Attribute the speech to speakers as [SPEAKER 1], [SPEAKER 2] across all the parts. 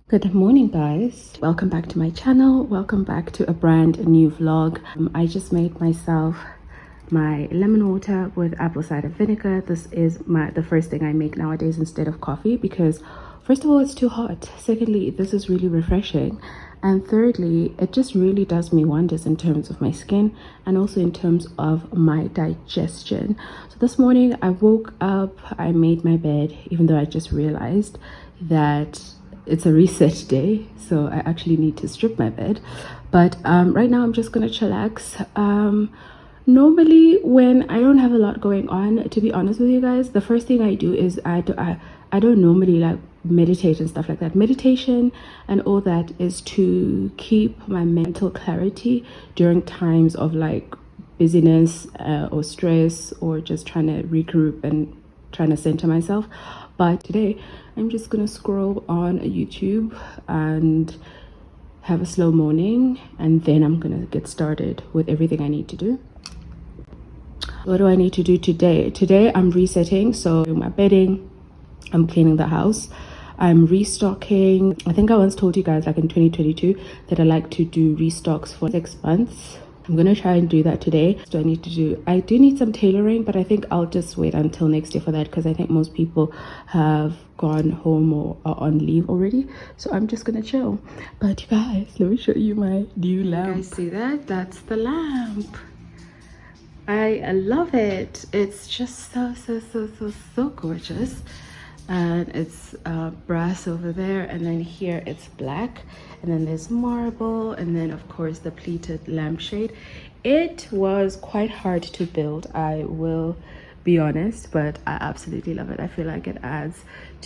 [SPEAKER 1] Good morning, guys. Welcome back to my channel. Welcome back to a brand new vlog. I just made myself my lemon water with apple cider vinegar. This is the first thing I make nowadays instead of coffee because first of all, it's too hot. Secondly, this is really refreshing. And thirdly, it just really does me wonders in terms of my skin and also in terms of my digestion. So this morning I woke up, I made my bed, even though I just realized that it's a reset day, so I actually need to strip my bed. But right now I'm just gonna chillax. Normally when I don't have a lot going on, to be honest with you guys, the first thing I do is I don't normally like meditate and stuff like that. Meditation and all that is to keep my mental clarity during times of like busyness or stress, or just trying to regroup and trying to center myself. But today I'm just gonna scroll on YouTube and have a slow morning, and then I'm gonna get started with everything I need to do. What do I need to do today? Today I'm resetting, so doing my bedding, I'm cleaning the house, I'm restocking. I think I once told you guys like in 2022 that I like to do restocks for 6 months. I'm gonna try and do that today. So I do need some tailoring, but I think I'll just wait until next year for that because I think most people have gone home or are on leave already. So I'm just gonna chill. But you guys, let me show you my new lamp. You guys see that? That's the lamp. I love it. It's just so gorgeous. And it's brass over there, and then here it's black, and then there's marble, and then of course the pleated lampshade. It was quite hard to build, I will be honest, but I absolutely love it. I feel like it adds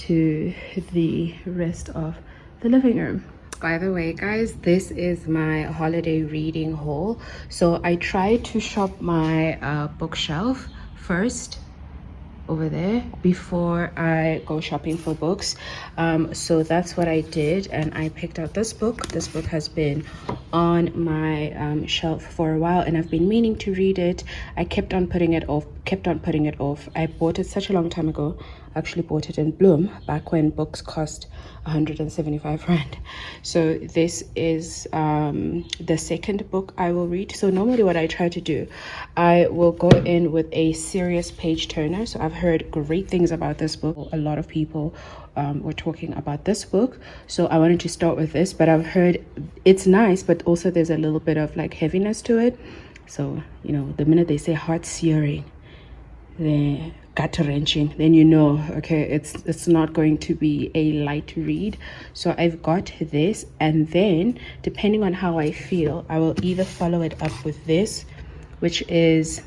[SPEAKER 1] to the rest of the living room. By the way, guys, this is my holiday reading haul. So I tried to shop my bookshelf first over there before I go shopping for books. So that's what I did, and I picked out this book. This book has been on my shelf for a while, and I've been meaning to read it. I kept on putting it off. I bought it such a long time ago. I actually bought it in Bloom back when books cost 175 rand. So this is the second book I will read. So normally what I try to do, I will go in with a serious page turner. So I've heard great things about this book. A lot of people were talking about this book, so I wanted to start with this, but I've heard it's nice, but also there's a little bit of like heaviness to it. So you know, the minute they say heart searing, the gut wrenching, then you know, okay, it's not going to be a light read. So I've got this, and then depending on how I feel, I will either follow it up with this, which is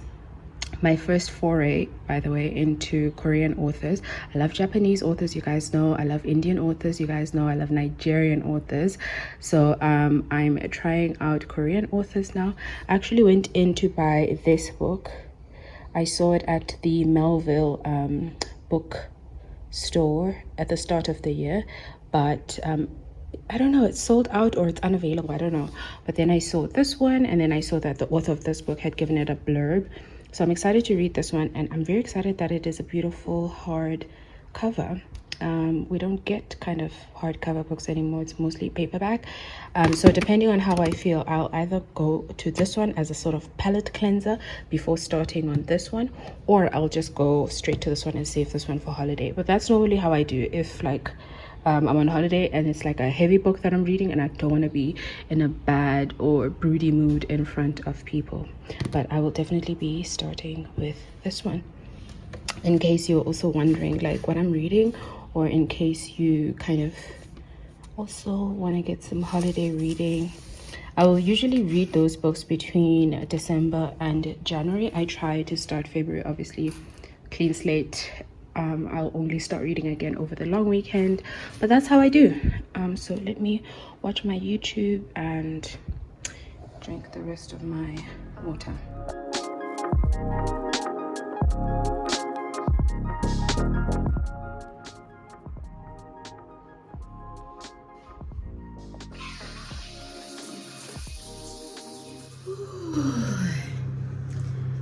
[SPEAKER 1] my first foray, by the way, into Korean authors. I love Japanese authors, you guys know. I love Indian authors, you guys know. I love Nigerian authors. So I'm trying out Korean authors now. I actually went in to buy this book. I saw it at the Melville book store at the start of the year, but I don't know, it's sold out or it's unavailable, I don't know. But then I saw this one, and then I saw that the author of this book had given it a blurb. So I'm excited to read this one, and I'm very excited that it is a beautiful hard cover. We don't get kind of hardcover books anymore. It's mostly paperback. So depending on how I feel, I'll either go to this one as a sort of palette cleanser before starting on this one, or I'll just go straight to this one and save this one for holiday. But that's normally how I do if like I'm on holiday and it's like a heavy book that I'm reading and I don't want to be in a bad or broody mood in front of people. But I will definitely be starting with this one, in case you're also wondering like what I'm reading, or in case you kind of also want to get some holiday reading. I will usually read those books between December and January. I try to start February, obviously, clean slate. I'll only start reading again over the long weekend, but that's how I do. So let me watch my YouTube and drink the rest of my water.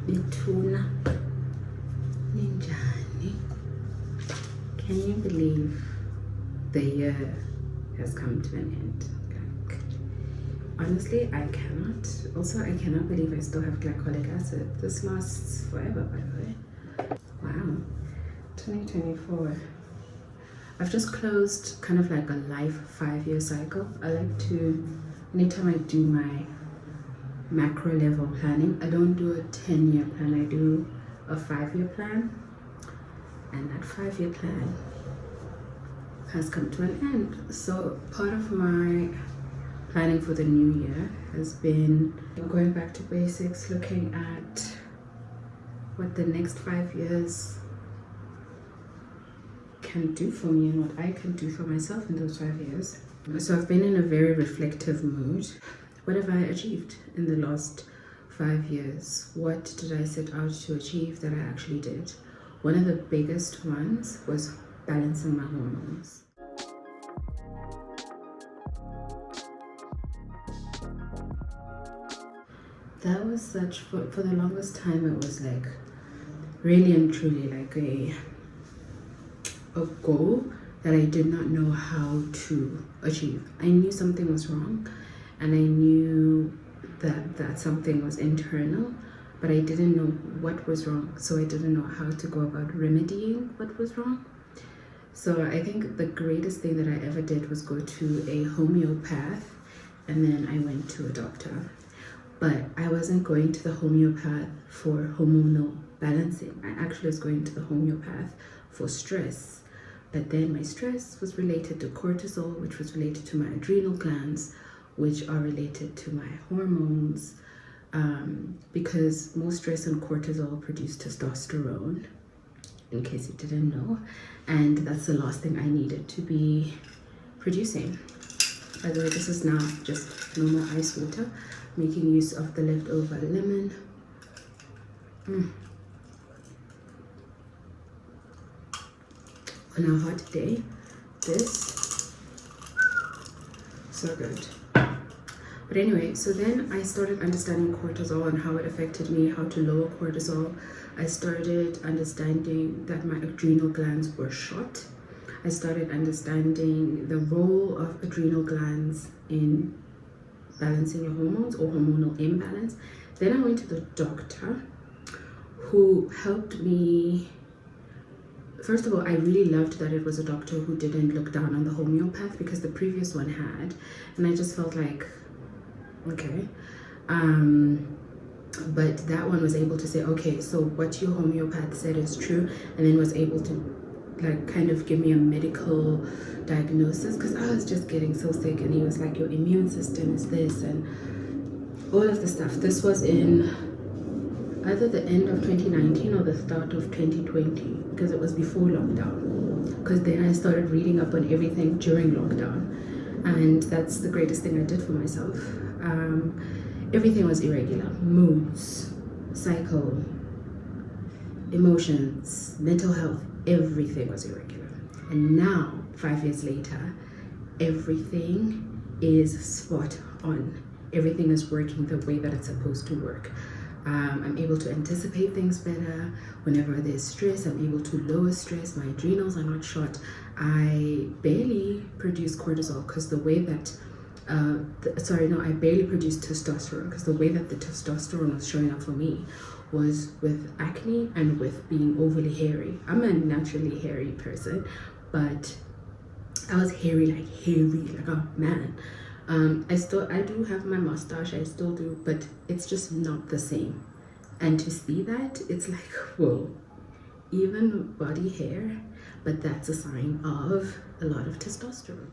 [SPEAKER 1] Mituna ninjani. Can you believe the year has come to an end. Like, honestly, I cannot believe I still have glycolic acid. This lasts forever, by the way. Wow, 2024. I've just closed kind of like a life 5-year cycle. I like to, anytime I do my macro level planning, I don't do a 10-year plan, I do a 5-year plan. And that 5-year plan has come to an end. So part of my planning for the new year has been going back to basics, looking at what the next 5 years can do for me and what I can do for myself in those 5 years. So I've been in a very reflective mood. What have I achieved in the last 5 years? What did I set out to achieve that I actually did? One of the biggest ones was balancing my hormones. That was such, for the longest time, it was like really and truly like a goal that I did not know how to achieve. I knew something was wrong and I knew that something was internal, but I didn't know what was wrong. So I didn't know how to go about remedying what was wrong. So I think the greatest thing that I ever did was go to a homeopath, and then I went to a doctor. But I wasn't going to the homeopath for hormonal balancing. I actually was going to the homeopath for stress. But then my stress was related to cortisol, which was related to my adrenal glands, which are related to my hormones, because more stress and cortisol produce testosterone, in case you didn't know, and that's the last thing I needed to be producing. By the way, this is now just normal ice water, making use of the leftover lemon. On a hot day, this, so good. But anyway, so then I started understanding cortisol and how it affected me, how to lower cortisol. I started understanding that my adrenal glands were short. I started understanding the role of adrenal glands in balancing your hormones or hormonal imbalance. Then I went to the doctor who helped me. First of all, I really loved that it was a doctor who didn't look down on the homeopath, because the previous one had, and I just felt like, okay. But that one was able to say, okay, so what your homeopath said is true, and then was able to like kind of give me a medical diagnosis, because I was just getting so sick, and he was like, your immune system is this and all of the stuff. This was in either the end of 2019 or the start of 2020, because it was before lockdown, because then I started reading up on everything during lockdown, and that's the greatest thing I did for myself. Everything was irregular: moods, cycle, emotions, mental health, everything was irregular. And now 5 years later, everything is spot on. Everything is working the way that it's supposed to work. I'm able to anticipate things better. Whenever there's stress, I'm able to lower stress. My adrenals are not short. I barely produce cortisol, because the way that I barely produce testosterone, because the way that the testosterone was showing up for me was with acne and with being overly hairy. I'm a naturally hairy person, but I was hairy like a man. I do have my mustache, I still do, but it's just not the same. And to see that, it's like, whoa, even body hair, but that's a sign of a lot of testosterone.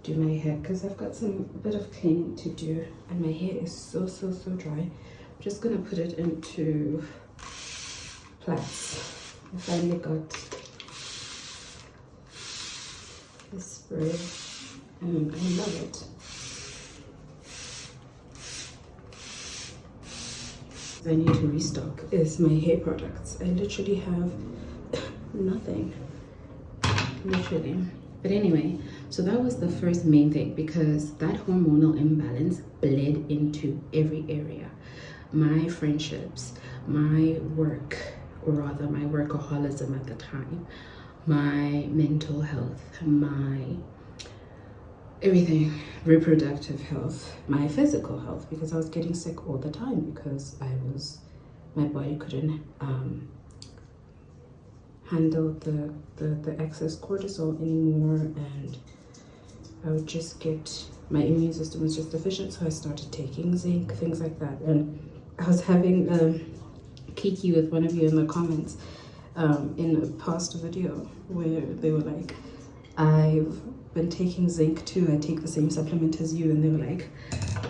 [SPEAKER 1] Do my hair, because I've got a bit of cleaning to do, and my hair is so dry. I'm just gonna put it into plaits. I finally got this spray, and I love it. I need to restock is my hair products. I literally have nothing, literally. But anyway, so that was the first main thing, because that hormonal imbalance bled into every area. My friendships, my work, or rather my workaholism at the time, my mental health, everything, reproductive health, my physical health, because I was getting sick all the time because my body couldn't handle the excess cortisol anymore, and I would just get, my immune system was just deficient, so I started taking zinc, things like that. And I was having kiki with one of you in the comments in a past video where they were like, I've been taking zinc too, I take the same supplement as you, and they were like,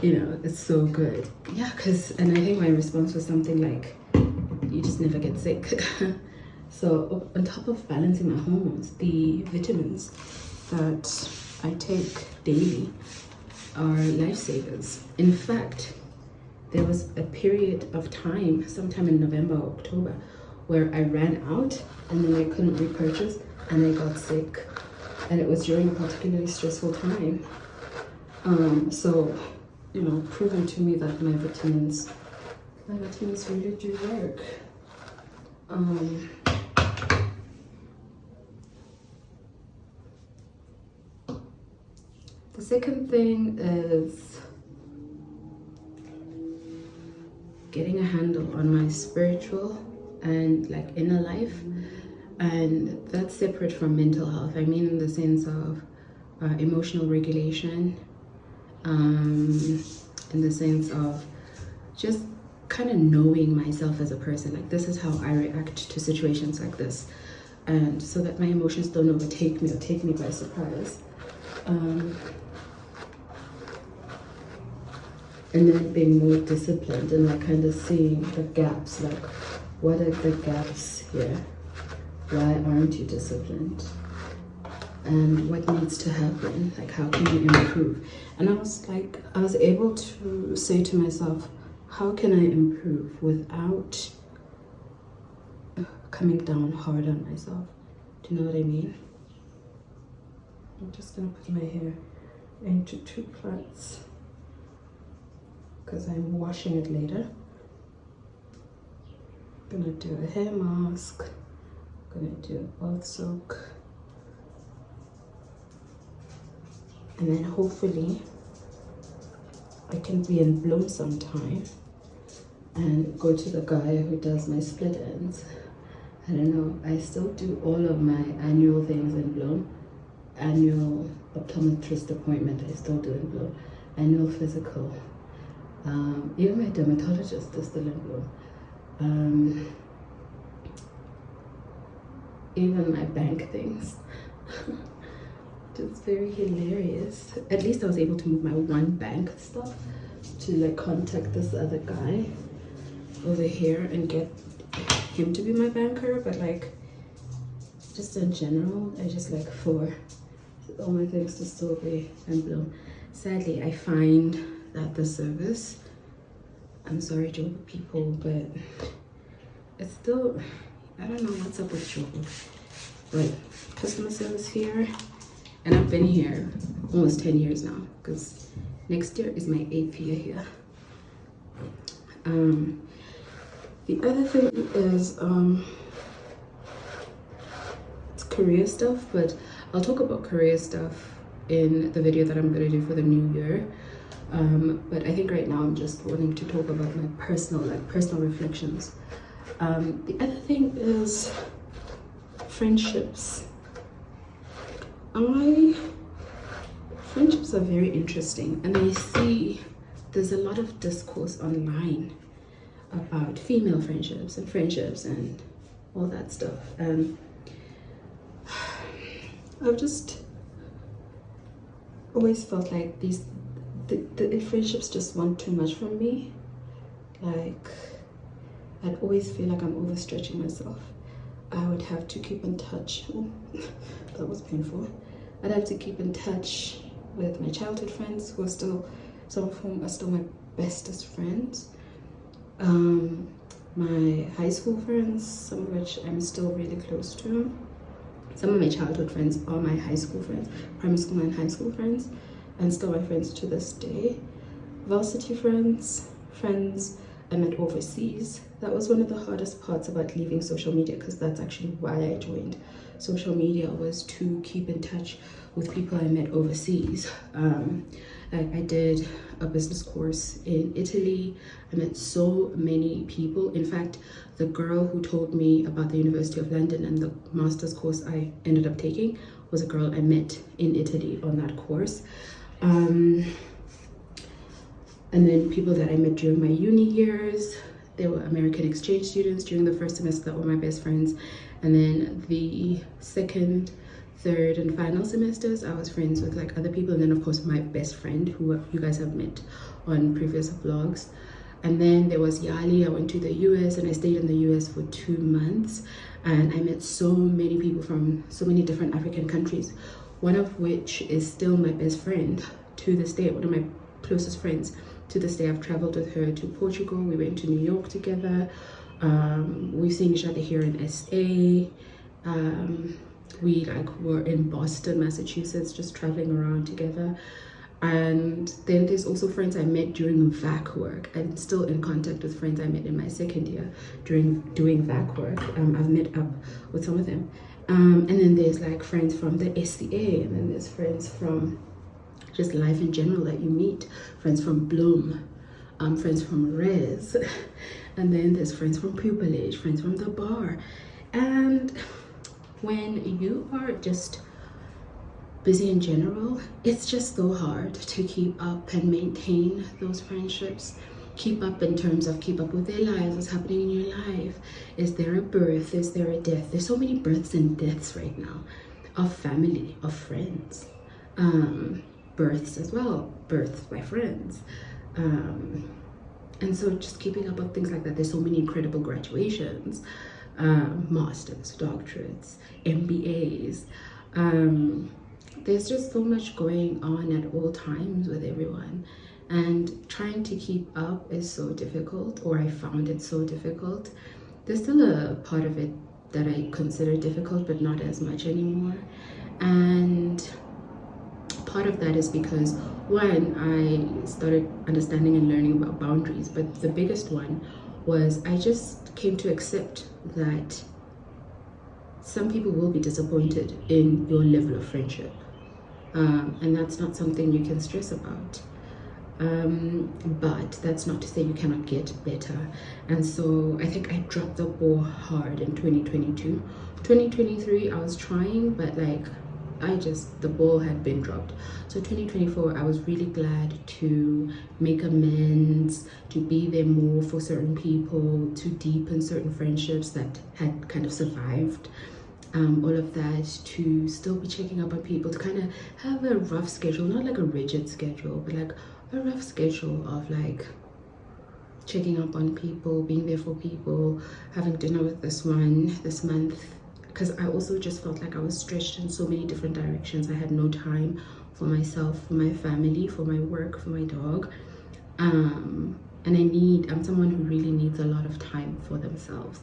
[SPEAKER 1] you know, it's so good. Yeah, and I think my response was something like, you just never get sick. So on top of balancing my hormones, the vitamins that I take daily are lifesavers. In fact, there was a period of time, sometime in November or October, where I ran out and then I couldn't repurchase and I got sick. And it was during a particularly stressful time. So, you know, proven to me that my vitamins really do work. The second thing is getting a handle on my spiritual and like inner life, and that's separate from mental health. I mean, in the sense of emotional regulation, in the sense of just kind of knowing myself as a person. Like, this is how I react to situations like this, and so that my emotions don't overtake me or take me by surprise. And then being more disciplined and like kind of seeing the gaps, like what are the gaps here? Why aren't you disciplined? And what needs to happen? Like, how can you improve? And I was able to say to myself, how can I improve without coming down hard on myself? Do you know what I mean? I'm just gonna put my hair into 2 plaits because I'm washing it later. I'm gonna do a hair mask. I'm gonna do a bath soak. And then hopefully I can be in bloom sometime and go to the guy who does my split ends. I don't know, I still do all of my annual things in bloom. Annual optometrist appointment, I still do in bloom. Annual physical. Even my dermatologist is still in bloom. Even my bank things. It's very hilarious. At least I was able to move my one bank stuff to like contact this other guy over here and get him to be my banker. But like, just in general, I just like for all my things to still be in bloom. Sadly, I find that the service, I'm sorry Joburg people, but it's still, I don't know what's up with Joburg, but customer service here, and I've been here almost 10 years now, because next year is my 8th year here. The other thing is it's career stuff, but I'll talk about career stuff in the video that I'm going to do for the new year. But I think right now I'm just wanting to talk about my personal reflections. The other thing is friendships. Friendships are very interesting, and I see there's a lot of discourse online about female friendships and all that stuff, and I've just always felt like the friendships just want too much from me. Like, I'd always feel like I'm overstretching myself. I would have to keep in touch. Oh, that was painful. I'd have to keep in touch with my childhood friends, who are still, some of whom are still my bestest friends. My high school friends, some of which I'm still really close to. Some of my childhood friends are my high school friends, primary school and high school friends, and still my friends to this day. Varsity friends, I met overseas. That was one of the hardest parts about leaving social media, because that's actually why I joined social media, was to keep in touch with people I met overseas. I did a business course in Italy. I met so many people. In fact, the girl who told me about the University of London and the master's course I ended up taking was a girl I met in Italy on that course. And then people that I met during my uni years, they were American exchange students. During the first semester, that were my best friends. And then the second, third, and final semesters, I was friends with like other people. And then of course my best friend, who you guys have met on previous vlogs. And then there was Yali. I went to the US and I stayed in the US for 2 months. And I met so many people from so many different African countries, one of which is still my best friend to this day, one of my closest friends. To this day, I've traveled with her to Portugal. We went to New York together. We've seen each other here in SA. We were in Boston, Massachusetts, just traveling around together. And then there's also friends I met during VAC work. I'm still in contact with friends I met in my second year during doing VAC work. I've met up with some of them. And then there's like friends from the SCA, and then there's friends from just life in general that you meet, friends from Bloom, friends from Res, and then there's friends from pupillage, friends from the bar. And when you are just busy in general, it's just so hard to keep up and maintain those friendships. Keep up in terms of keep up with their lives, what's happening in your life. Is there a birth? Is there a death? There's so many births and deaths right now, of family, of friends. Births as well, births by friends. And so just keeping up with things like that. There's so many incredible graduations, masters, doctorates, MBAs. There's just so much going on at all times with everyone. And trying to keep up is so difficult, or I found it so difficult. There's still a part of it that I consider difficult, but not as much anymore. And part of that is because, one, I started understanding and learning about boundaries, but the biggest one was I just came to accept that some people will be disappointed in your level of friendship, and that's not something you can stress about. But that's not to say you cannot get better. And so I think I dropped the ball hard in 2022. 2023 I was trying, but like the ball had been dropped. So 2024 I was really glad to make amends, to be there more for certain people, to deepen certain friendships that had kind of survived. All of that, to still be checking up on people, to kind of have a rough schedule, not like a rigid schedule, but like a rough schedule of like checking up on people, being there for people, having dinner with this one this month, because I also just felt like I was stretched in so many different directions. I had no time for myself, for my family, for my work, for my dog, and I'm someone who really needs a lot of time for themselves.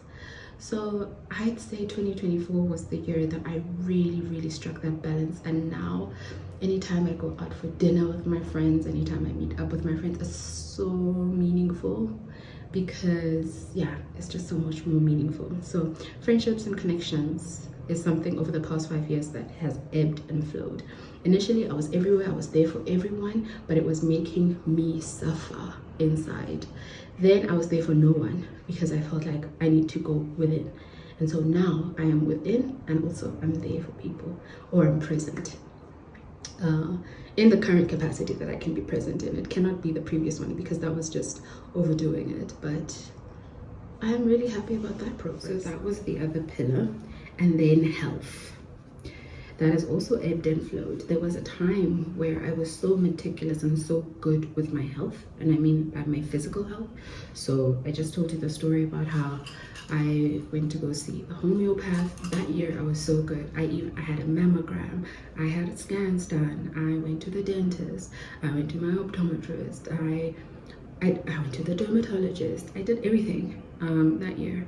[SPEAKER 1] So I'd say 2024 was the year that I really struck that balance. And now anytime I go out for dinner with my friends, anytime I meet up with my friends, it's so meaningful, because yeah, it's just so much more meaningful. So friendships and connections is something over the past 5 years that has ebbed and flowed. Initially I was everywhere, I was there for everyone, but it was making me suffer inside. Then I was there for no one, because I felt like I need to go within. And so now I am within, and also I'm there for people, or I'm present in the current capacity that I can be present in. It cannot be the previous one, because that was just overdoing it. But I'm really happy about that progress. So that was the other pillar. And then health. That has also ebbed and flowed. There was a time where I was so meticulous and so good with my health, and I mean by my physical health. So I just told you the story about how I went to go see a homeopath. That year I was so good. I had a mammogram, I had scans done, I went to the dentist, I went to my optometrist, I went to the dermatologist. I did everything that year. And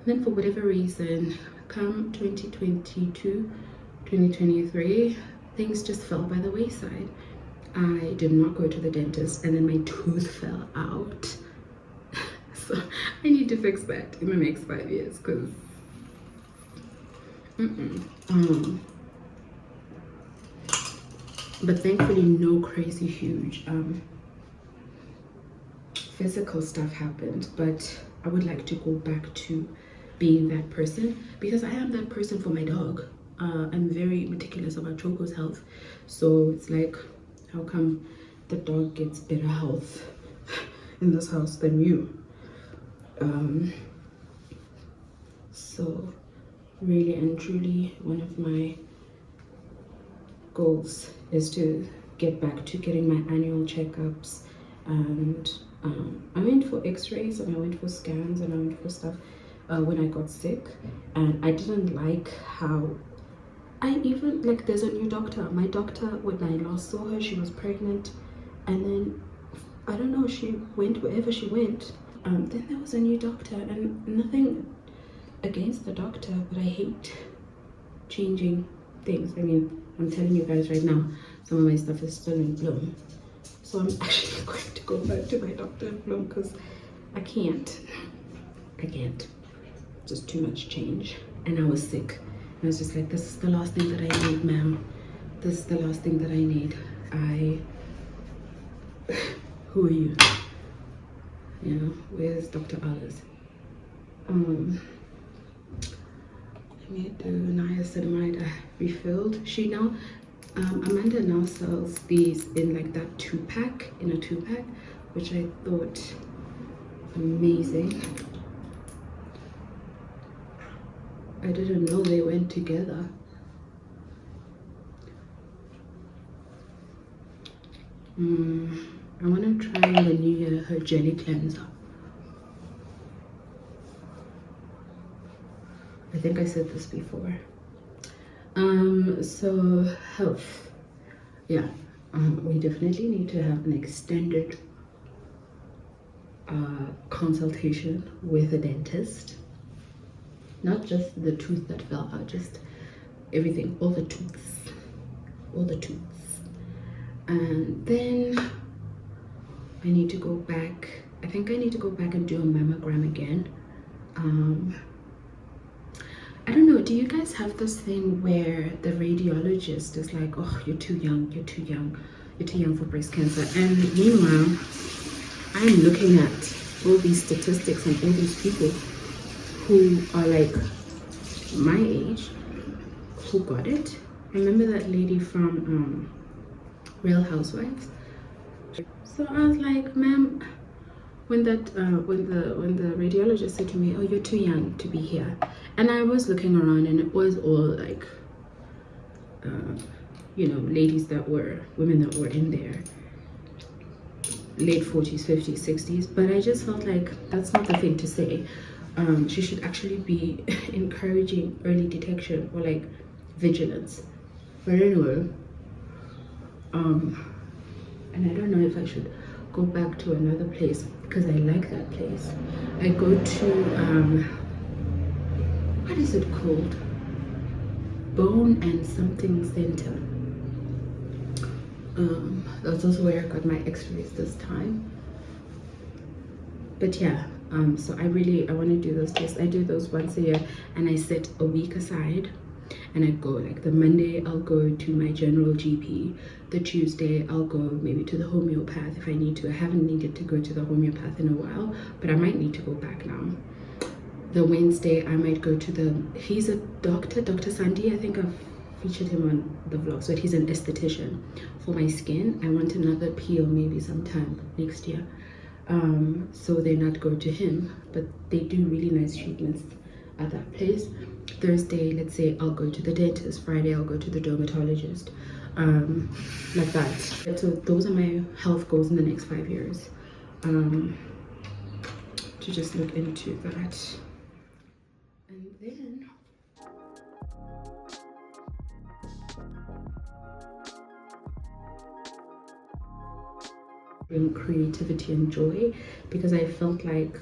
[SPEAKER 1] then for whatever reason, come 2023, things just fell by the wayside. I did not go to the dentist, and then my tooth fell out. So I need to fix that in the next 5 years, because but thankfully no crazy huge physical stuff happened. But I would like to go back to being that person, because I am that person for my dog. I'm very meticulous about Choco's health, so it's like, how come the dog gets better health in this house than you? So really and truly, one of my goals is to get back to getting my annual checkups, and I went for x-rays and I went for scans and I went for stuff when I got sick, and I didn't like how I even, like, there's a new doctor. My doctor, when I last saw her, she was pregnant, and then I don't know, she went wherever she went. Then there was a new doctor, and nothing against the doctor, but I hate changing things. I mean, I'm telling you guys right now, some of my stuff is still in Bloom, so I'm actually going to go back to my doctor in Bloom, because I can't, just too much change. And I was sick, and I was just like, this is the last thing that I need, ma'am. This is the last thing that I need. Who are you? You know, where's Dr. Alice? Let me do niacinamide. I refilled. She now, Amanda now sells these in like that 2-pack, in a 2-pack, which I thought amazing. I didn't know they went together. I want to try in the new year her jelly cleanser. I think I said this before. So health, yeah, we definitely need to have an extended consultation with a dentist. Not just the tooth that fell out, just everything, all the tooths. And then I need to go back. I think I need to go back and do a mammogram again. I don't know, do you guys have this thing where the radiologist is like, oh, you're too young for breast cancer? And meanwhile, I'm looking at all these statistics and all these people who are like my age who got it. Remember that lady from Real Housewives? So I was like, ma'am, when the radiologist said to me, oh, you're too young to be here, and I was looking around, and it was all like you know, women that were in their late 40s, 50s, 60s, but I just felt like that's not the thing to say. She should actually be encouraging early detection, or like vigilance. But anyway, and I don't know if I should go back to another place, because I like that place. I go to what is it called? Bone and something center. That's also where I got my x-rays this time. But yeah, so I want to do those tests. I do those once a year, and I set a week aside, and I go, like, the Monday I'll go to my general GP. The Tuesday I'll go maybe to the homeopath if I need to. I haven't needed to go to the homeopath in a while, but I might need to go back now. The Wednesday I might go to he's a doctor, Dr. Sandy. I think I've featured him on the vlogs, but he's an esthetician for my skin. I want another peel maybe sometime next year. So then I'd go to him, but they do really nice treatments at that place. Thursday, let's say I'll go to the dentist. Friday I'll go to the dermatologist, like that. So those are my health goals in the next 5 years, to just look into that. And then bring creativity and joy, because I felt like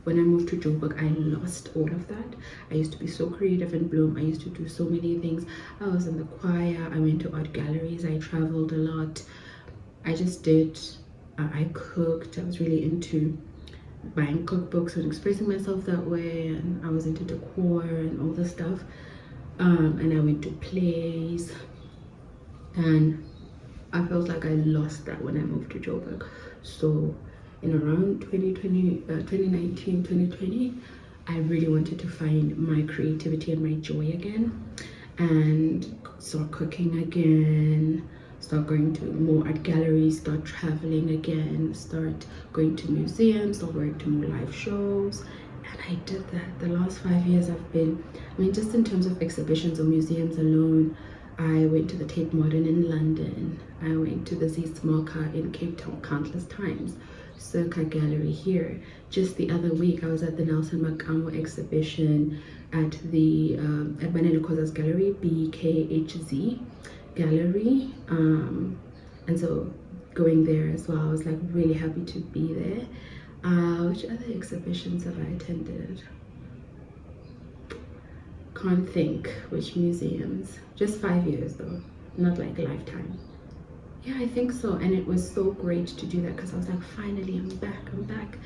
[SPEAKER 1] when I moved to Joburg, I lost all of that. I used to be so creative in Bloom. I used to do so many things. I was in the choir, I went to art galleries, I traveled a lot. I just did, I cooked. I was really into buying cookbooks and expressing myself that way, and I was into decor and all this stuff. And I went to plays, and I felt like I lost that when I moved to Joburg. So in around 2020, I really wanted to find my creativity and my joy again, and start cooking again, start going to more art galleries, start traveling again, start going to museums, start going to more live shows. And I did that. The last 5 years I've been, I mean, just in terms of exhibitions or museums alone, I went to the Tate Modern in London. I went to the Zitsmoka in Cape Town countless times. Circa Gallery here. Just the other week, I was at the Nelson Makamo exhibition at the at Manelo Khoza's gallery, BKHZ Gallery. And so going there as well, I was like really happy to be there. Which other exhibitions have I attended? Can't think which museums. Just 5 years though, not like a lifetime. Yeah, I think so. And it was so great to do that because I was like, finally, I'm back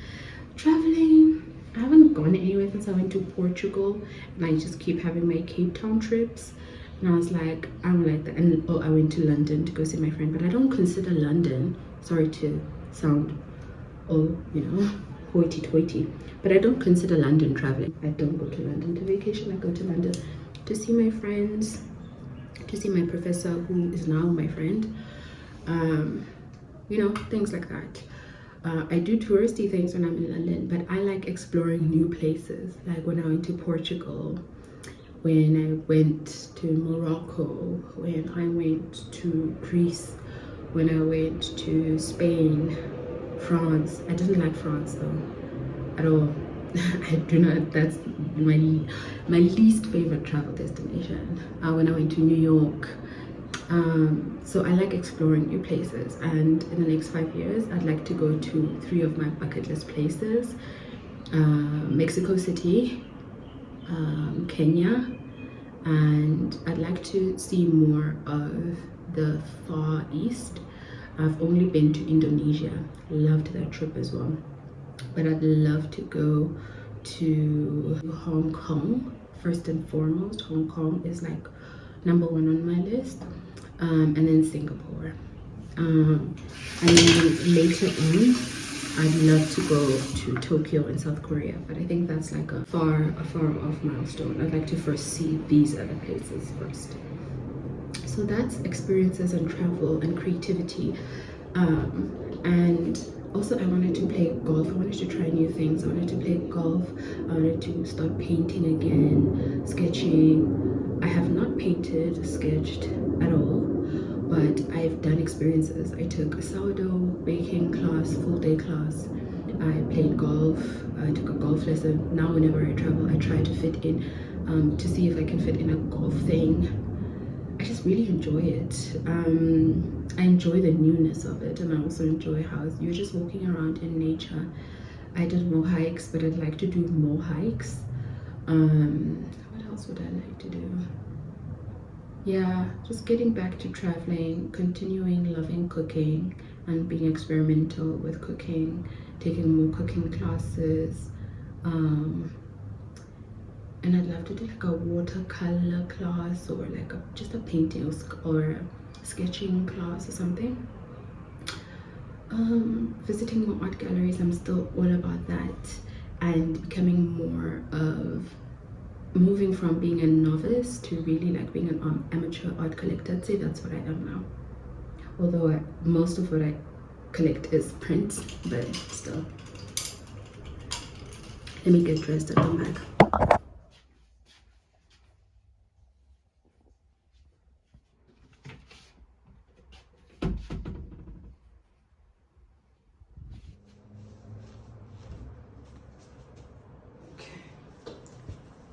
[SPEAKER 1] traveling. I haven't gone anywhere since I went to Portugal, and I just keep having my Cape Town trips. And I was like, I'm like that. And oh, I went to London to go see my friend, but I don't consider London, sorry to sound all, you know, hoity-toity, but I don't consider London traveling. I don't go to London to vacation. I go to London to see my friends, to see my professor who is now my friend, you know, things like that. I do touristy things when I'm in London, but I like exploring new places. Like when I went to Portugal, when I went to Morocco, when I went to Greece, when I went to Spain, France. I didn't like France though at all. I do not. That's my least favorite travel destination. When I went to New York. So I like exploring new places, and in the next 5 years I'd like to go to 3 of my bucket list places: Mexico City, Kenya, and I'd like to see more of the Far East. I've only been to Indonesia, loved that trip as well, but I'd love to go to Hong Kong. First and foremost, Hong Kong is like #1 on my list, and then Singapore, and then later on I'd love to go to Tokyo in South Korea, but I think that's like a far off milestone. I'd like to first see these other places first. So that's experiences and travel and creativity, and also I wanted to play golf. I wanted to try new things. I wanted to play golf. I wanted to start painting again, sketching. I have not sketched at all, but I've done experiences. I took a sourdough baking class, full day class. I played golf. I took a golf lesson. Now whenever I travel, I try to fit in, to see if I can fit in a golf thing. I just really enjoy it. I enjoy the newness of it, and I also enjoy how you're just walking around in nature. I did more hikes, but I'd like to do more hikes. What else would I like to do? Yeah, just getting back to traveling, continuing loving cooking and being experimental with cooking, taking more cooking classes, and I'd love to do like a watercolor class, or like just a painting or a sketching class or something. Visiting more art galleries. I'm still all about that, and becoming more of moving from being a novice to really like being an amateur art collector. I'd say that's what I am now, although most of what I collect is prints, but still. Let me get dressed and come back.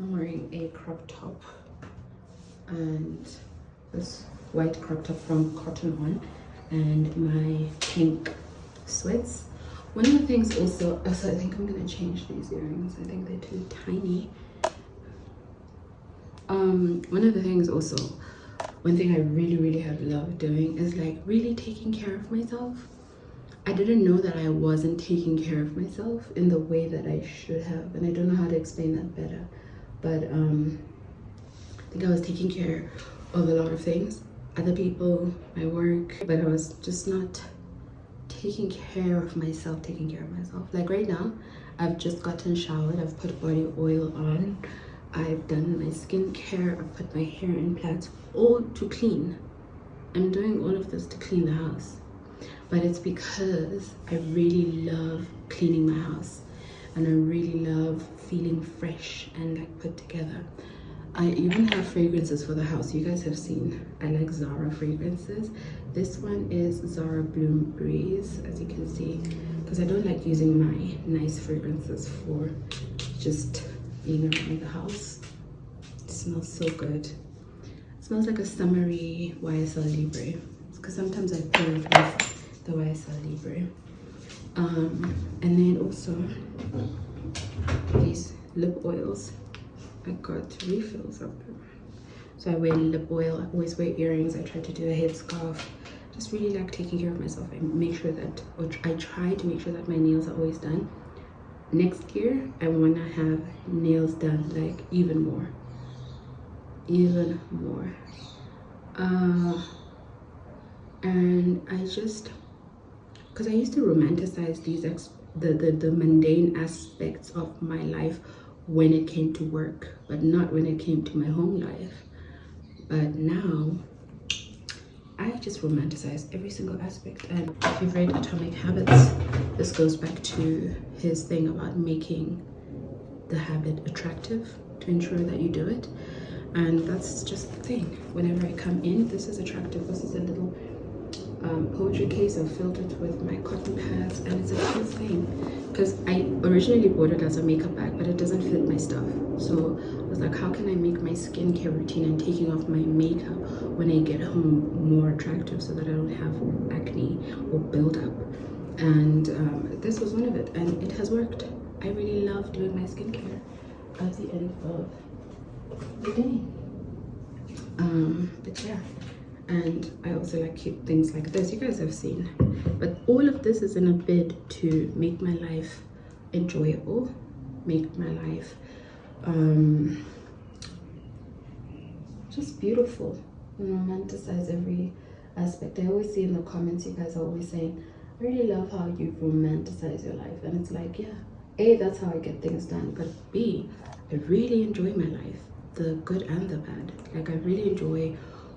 [SPEAKER 1] I'm wearing a crop top and this white crop top from Cotton On, and my pink sweats. One of the things also I think I'm gonna change these earrings. I think they're too tiny. One of the things also, one thing I really have loved doing is like really taking care of myself. I didn't know that I wasn't taking care of myself in the way that I should have, and I don't know how to explain that better, but I think I was taking care of a lot of things, other people, my work, but I was just not taking care of myself. Like right now, I've just gotten showered, I've put body oil on, I've done my skincare, I've put my hair in plaits, all to clean. I'm doing all of this to clean the house, but it's because I really love cleaning my house, and I really love feeling fresh and like put together. I even have fragrances for the house. You guys have seen I like Zara fragrances. This one is Zara Bloom Breeze, as you can see, because I don't like using my nice fragrances for just being around the house. It smells so good. It smells like a summery YSL Libre, because sometimes I pair it with the YSL Libre. And then also these lip oils. I got refills of them. So I wear lip oil, I always wear earrings, I try to do a headscarf. Just really like taking care of myself. I make sure that, or I try to make sure that my nails are always done. Next year, I want to have nails done like even more. And I just, because I used to romanticize these the mundane aspects of my life when it came to work, but not when it came to my home life. But now I just romanticize every single aspect. And if you've read Atomic Habits, this goes back to his thing about making the habit attractive to ensure that you do it. And that's just the thing. Whenever I come in, this is attractive. This is a little poetry case. I've filled it with my cotton pads, and it's a cute thing because I originally bought it as a makeup bag, but it doesn't fit my stuff. So I was like, how can I make my skincare routine and taking off my makeup when I get home more attractive so that I don't have acne or buildup? And this was one of it, and it has worked. I really love doing my skincare at the end of the day. But yeah. And I also like cute things like this. You guys have seen, but all of this is in a bid to make my life enjoyable, make my life just beautiful, and romanticize every aspect. I always see in the comments, you guys are always saying, I really love how you romanticize your life. And it's like, yeah, A, that's how I get things done, but B, I really enjoy my life, the good and the bad. Like I really enjoy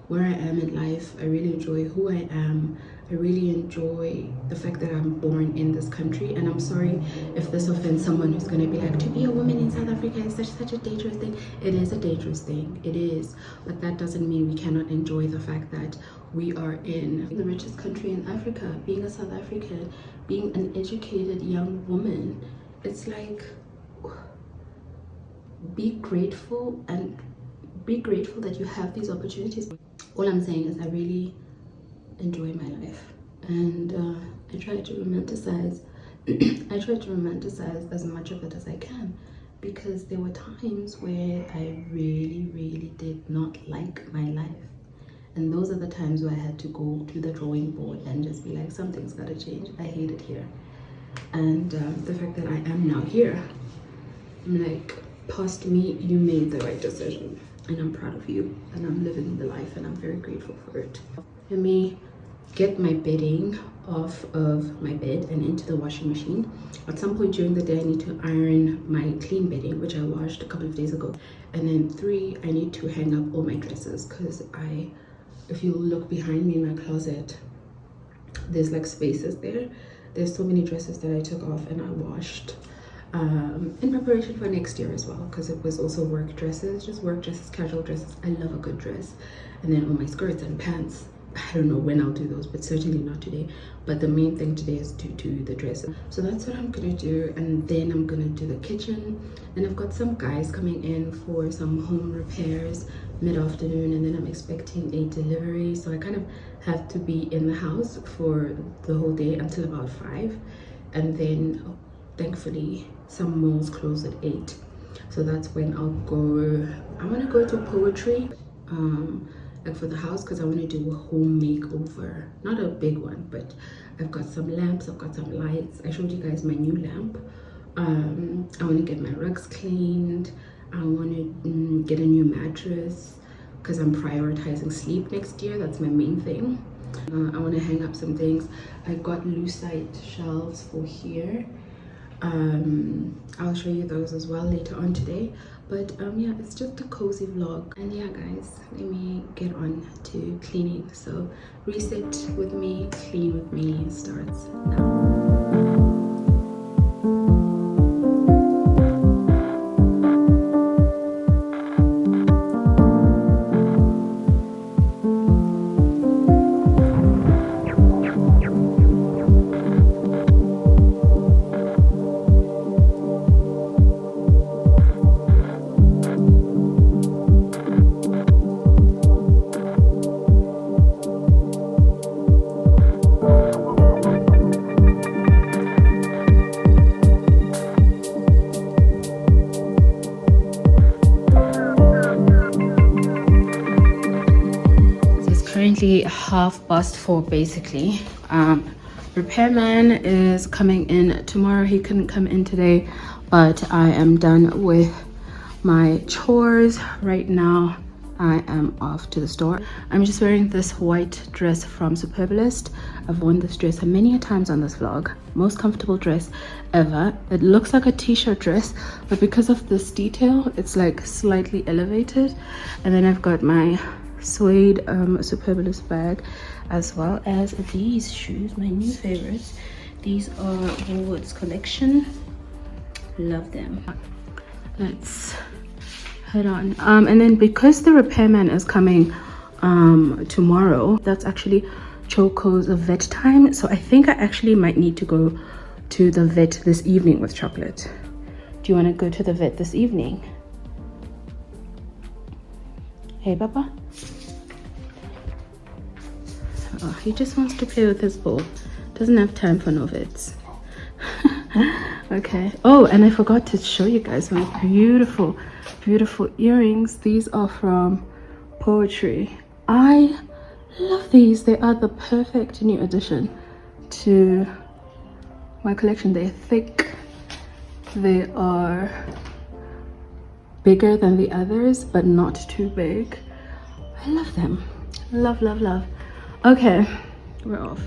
[SPEAKER 1] where I am in life. I really enjoy who I am. I really enjoy the fact that I'm born in this country. And I'm sorry if this offends someone who's going to be like, to be a woman in South Africa is such a dangerous thing. It is a dangerous thing. It is. But that doesn't mean we cannot enjoy the fact that we are in the richest country in Africa. Being a South African, being an educated young woman, it's like, be grateful, and be grateful that you have these opportunities. All I'm saying is I really enjoy my life, and I try to romanticize as much of it as I can, because there were times where I really did not like my life, and those are the times where I had to go to the drawing board and just be like, something's got to change. I hate it here. And the fact that I am now here, I'm like, past me, you made the right decision. And I'm proud of you, and I'm living the life, and I'm very grateful for it. Let me get my bedding off of my bed and into the washing machine. At some point during the day, I need to iron my clean bedding, which I washed a couple of days ago. And then 3, I need to hang up all my dresses, because if you look behind me in my closet, there's like spaces there. There's so many dresses that I took off and I washed. In preparation for next year as well, because it was also work dresses, just work dresses, casual dresses. I love a good dress. And then all my skirts and pants, I don't know when I'll do those, but certainly not today. But the main thing today is to do the dresses. So that's what I'm gonna do, and then I'm gonna do the kitchen. And I've got some guys coming in for some home repairs mid-afternoon, and then I'm expecting a delivery, so I kind of have to be in the house for the whole day until about 5, and then thankfully some malls close at 8, so that's when I'll go. I want to go to poetry. like for the house, because I want to do a home makeover. Not a big one, but I've got some lamps, I've got some lights. I showed you guys my new lamp. I want to get my rugs cleaned. I want to get a new mattress because I'm prioritizing sleep next year. That's my main thing. I want to hang up some things. I got lucite shelves for here. I'll show you those as well later on today. But yeah, it's just a cozy vlog. And yeah guys, let me get on to cleaning. So reset with me, clean with me starts now. Currently 4:30 basically. Repairman is coming in tomorrow. He couldn't come in today, but I am done with my chores right now. I am off to the store. I'm just wearing this white dress from Superbalist. I've worn this dress many a times on this vlog. Most comfortable dress ever. It looks like a t-shirt dress, but because of this detail, it's like slightly elevated. And then I've got my suede Superbalist bag, as well as these shoes, my new favorites. These are Woolworths collection. Love them. Let's head on. And then because the repairman is coming tomorrow, that's actually Choco's vet time, so I think I actually might need to go to the vet this evening with Chocolate. Do you want to go to the vet this evening? Hey Papa. Oh, he just wants to play with his ball. Doesn't have time for no vets. Okay. Oh, and I forgot to show you guys my beautiful earrings. These are from Poetry. I love these. They are the perfect new addition to my collection. They're thick. They are bigger than the others, but not too big. I love them. Love. Okay, we're off.